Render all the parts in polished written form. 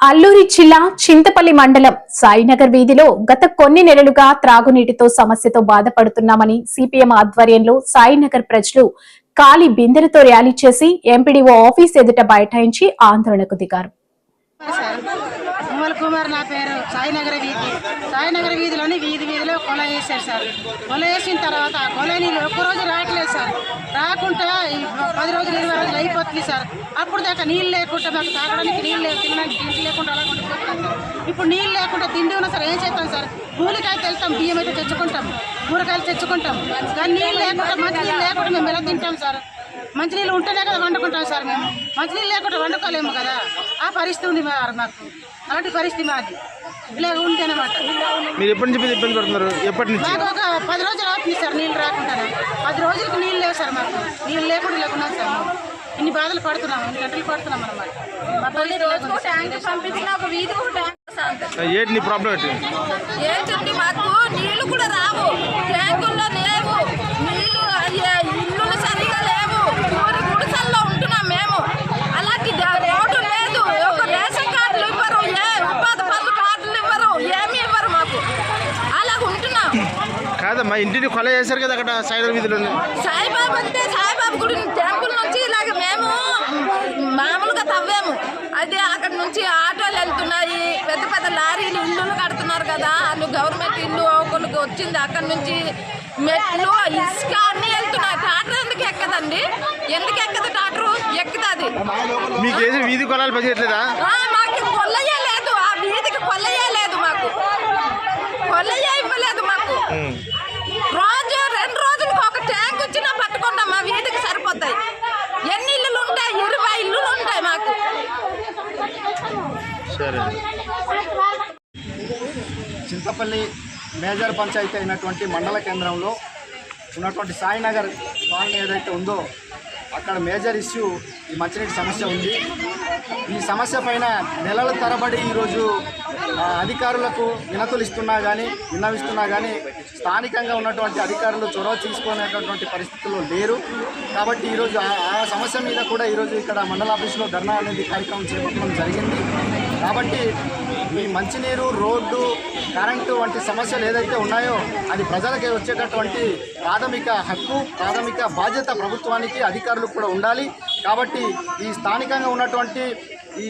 అల్లూరి జిల్లా చింతపల్లి మండలం సాయినగర్ వీధిలో గత కొన్ని నెలలుగా త్రాగునీటితో సమస్యతో బాధపడుతున్నామని సిపిఎం ఆధ్వర్యంలో సాయినగర్ ప్రజలు ఖాళీ బిందెలతో ర్యాలీ చేసి ఎంపీడీఓ ఆఫీస్ ఎదుట బైఠాయించి ఆందోళనకు దిగారు. కుమార్ నా పేరు సాయినగర్ వీధిలోని వీధిలో కొల వేసారు సార్. కొల వేసిన తర్వాత ఆ కొల నీళ్ళు ఒక్కరోజు రావట్లేదు సార్. రాకుండా 10 రోజులు 20 రోజులు అయిపోతుంది సార్. అప్పుడు దాకా నీళ్ళు లేకుండా మాకు తాగడానికి నీళ్ళు లేవు, తినడానికి తిండి లేకుండా అలా ఉండిపోతున్నాం సార్. ఇప్పుడు నీళ్ళు లేకుండా తిండి ఉన్నా సార్ ఏం చేస్తాం సార్? కూలికాయలు వెళ్తాం, బియ్యం అయితే తెచ్చుకుంటాం, కూరగాయలు తెచ్చుకుంటాం, కానీ నీళ్ళు లేకుండా మంచి నీళ్ళు లేకుండా మేము ఎలా తింటాం సార్? మంచినీళ్ళు ఉంటేనే కదా వండుకుంటాం సార్. మేము మంచినీళ్ళు లేకుండా వండుకోలేము కదా. ఆ పరిస్థితి ఉంది మాకు. అలాంటి పరిస్థితి మాది ఇలా ఉంటేనమాట. మీరు ఎప్పటి నుంచి ఇబ్బంది పడుతున్నారు? ఎప్పటి నుంచి? మాకు ఒక 10 రోజులు అవుతుంది సార్ నీళ్ళు రాకుండా. 10 రోజులకి నీళ్ళు లేవు సార్. మాకు నీళ్ళు లేకున్నాం సార్. ఇన్ని బాధలు పడుతున్నాము, ఇన్ని గంటలు పడుతున్నాం అన్నమాట. ఏంటి నీ ప్రాబ్లం? ఏంటండి మాకు నీళ్ళు కూడా రావు, ట్యాంకుల్లో లేవు, నీళ్ళు ఇల్లు సరిగా లేవు, గుడిసెల్లో ఉంటున్నాం మేము. అలాంటి రోడ్డు లేదు, ఒక రేషన్ కార్డులు ఇవ్వరు, ఉపాధి పనులు కార్డులు ఇవ్వరు, ఏమి ఇవ్వరు మాకు. అలాగ ఉంటున్నాం. కాదమ్మా, ఇంటిని కొల చేశారు కదా అక్కడ సాయినగర్ వీధిలో. సాయిబాబా అంటే సాయిబాబా గుడి టెంపుల్ నుంచి ఇలాగ మేము మామూలుగా తవ్వాము. అదే అక్కడ నుంచి ఆటోలు వెళ్తున్నాయి, పెద్ద పెద్ద లారీలు ఇల్లులు కడుతున్నారు కదా, వాళ్ళు గవర్నమెంట్ ఇల్లు ఒకరికి వచ్చింది. అక్కడ నుంచి మెట్లు ఇసుక అన్నీ వెళ్తున్నాయి. టాటర్ ఎందుకు ఎక్కదండి? ఎందుకు ఎక్కదు టాటరు? ఎక్కుతుంది. మీకు వీధి కొలాలు పనిచేయట్లేదా? మాకు కొల్లయ్యే లేదు, ఆ వీధికి కొల్లయ్యే లేదు, మాకు కొల్లయ్యే ఇవ్వలేదు. మాకు రోజు 2 రోజులకు ఒక ట్యాంక్ వచ్చినా పట్టుకుంటాం, మా వీధికి సరిపోతాయి. ఎన్ని ఇల్లులు ఉంటాయి? 20 ఇల్లులు ఉంటాయి మాకు. చింతపల్లి మేజర్ పంచాయతీ అయినటువంటి మండల కేంద్రంలో ఉన్నటువంటి సాయినగర్ కాలనీ ఏదైతే ఉందో అక్కడ మేజర్ ఇష్యూ ఈ మంచినీటి సమస్య ఉంది. ఈ సమస్య పైన నెలల తరబడి ఈరోజు అధికారులకు వినతులు విన్నవిస్తున్నా కానీ స్థానికంగా ఉన్నటువంటి అధికారులు చొరవ తీసుకునేటటువంటి పరిస్థితుల్లో లేరు. కాబట్టి ఈరోజు ఆ సమస్య మీద కూడా ఈరోజు ఇక్కడ మండల ఆఫీసులో ధర్నా అనేది కార్యక్రమం చేపట్టడం జరిగింది. కాబట్టి ఈ మంచినీరు, రోడ్డు, కరెంటు వంటి సమస్యలు ఏదైతే ఉన్నాయో అది ప్రజలకి వచ్చేటటువంటి ప్రాథమిక హక్కు, ప్రాథమిక బాధ్యత ప్రభుత్వానికి, అధికారులకు కూడా ఉండాలి. కాబట్టి ఈ స్థానికంగా ఉన్నటువంటి ఈ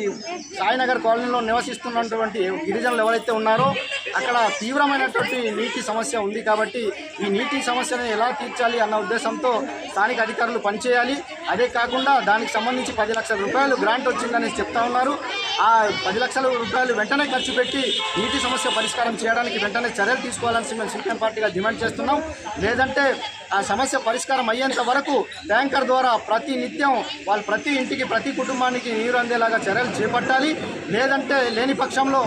సాయినగర్ కాలనీలో నివసిస్తున్నటువంటి గిరిజనులు ఎవరైతే ఉన్నారో అక్కడ తీవ్రమైనటువంటి నీటి సమస్య ఉంది. కాబట్టి ఈ నీటి సమస్యను ఎలా తీర్చాలి అన్న ఉద్దేశంతో స్థానిక అధికారులు పనిచేయాలి. అదే కాకుండా దానికి సంబంధించి 10 లక్షల రూపాయలు గ్రాంట్ వచ్చిందని చెప్తా ఉన్నారు. ఆ 10 లక్షల రూపాయలు వెంటనే ఖర్చు పెట్టి నీటి సమస్య పరిష్కారం చేయడానికి వెంటనే చర్యలు తీసుకోవాలని మేము సిపిఎం పార్టీగా డిమాండ్ చేస్తున్నాం. లేదంటే ఆ సమస్య పరిష్కారం అయ్యేంత వరకు ట్యాంకర్ ద్వారా ప్రతి నిత్యం వాళ్ళు ప్రతి ఇంటికి, ప్రతి కుటుంబానికి నీరు అందేలాగా చర్యలు చేపట్టాలి. లేదంటే లేని పక్షంలో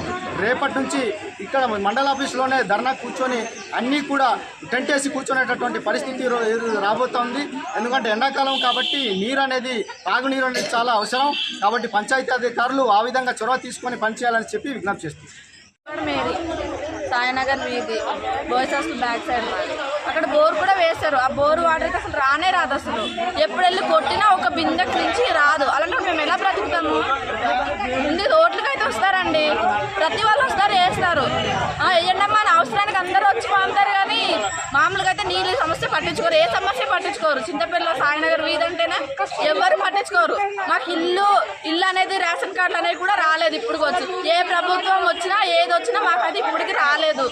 రేపటి నుంచి ఇక్కడ మండల ఆఫీసులోనే ధర్నా కూర్చొని అన్నీ కూడా టెంట్ వేసి కూర్చునేటటువంటి పరిస్థితి రాబోతోంది. ఎందుకంటే ఎండాకాలం కాబట్టి నీరు అనేది, తాగునీరు అనేది చాలా అవసరం. కాబట్టి పంచాయతీ అధికారులు ఆ విధంగా చొరవ తీసుకొని పనిచేయాలని చెప్పి విజ్ఞప్తి చేస్తుంది. సాయినగర్ వీధి బాయ్స్ హాస్టల్ బ్యాక్ సైడ్ అక్కడ బోర్ కూడా వేశారు. ఆ బోర్ వాటర్ అయితే అసలు రానే రాదు. అసలు ఎప్పుడు వెళ్ళి కొట్టినా ఒక బిందె నుంచి రాదు. అలాంటి మేము ఎలా బ్రతుకుతాము? ముందు రోడ్లకి అయితే వస్తారండి, ప్రతి వాళ్ళు వస్తారు, వేస్తారు, వేయండమ్మా అని అవసరానికి అందరూ వచ్చి పంపుతారు. కానీ మామూలుగా అయితే నీళ్ళు సమస్య పట్టించుకోరు, ఏ సమస్య పట్టించుకోరు. చింతపల్లిలో సాయినగర్ వీధి అంటేనే ఎవరు పట్టించుకోరు. మాకు ఇల్లు అనేది రేషన్ కార్డులు అనేవి కూడా రాలేదు. ఇప్పుడు వచ్చి ఏ ప్రభుత్వం వచ్చినా ఏది వచ్చినా మాకు అది ఇప్పటికి రాలేదు.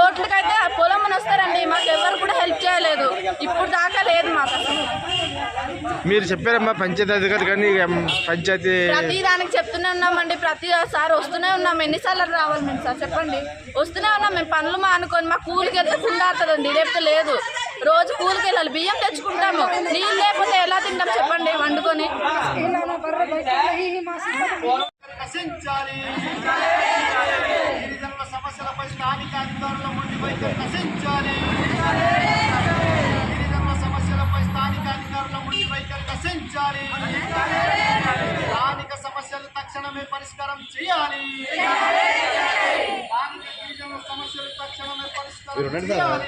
ఓట్లకైతే పొలం అని వస్తారండి, మాకు ఎవరు కూడా హెల్ప్ చేయలేదు. ఇప్పుడు దాకా లేదు మాకు. మీరు చెప్పారమ్మా పంచాయతీ అధికారి, కానీ పంచాయతీ ప్రతి దానికి చెప్తూనే ఉన్నామండి. ప్రతిసారి వస్తూనే ఉన్నాం. ఎన్నిసార్లు రావాలి మేము సార్ చెప్పండి? వస్తూనే ఉన్నాం. మేము పనులు మానుకొని మా కూలికి వెళ్తే కుండాడుతుందండి, రేపు లేదు. రోజు కూలికి వెళ్ళాలి, బియ్యం తెచ్చుకుంటాము. నీళ్ళు లేకపోతే ఎలా తింటాం చెప్పండి వండుకొని? స్థానిక సమస్యలు తక్షణమే పరిష్కారం చేయాలి. సమస్యలు తక్షణమే పరిష్కారం చేయాలి.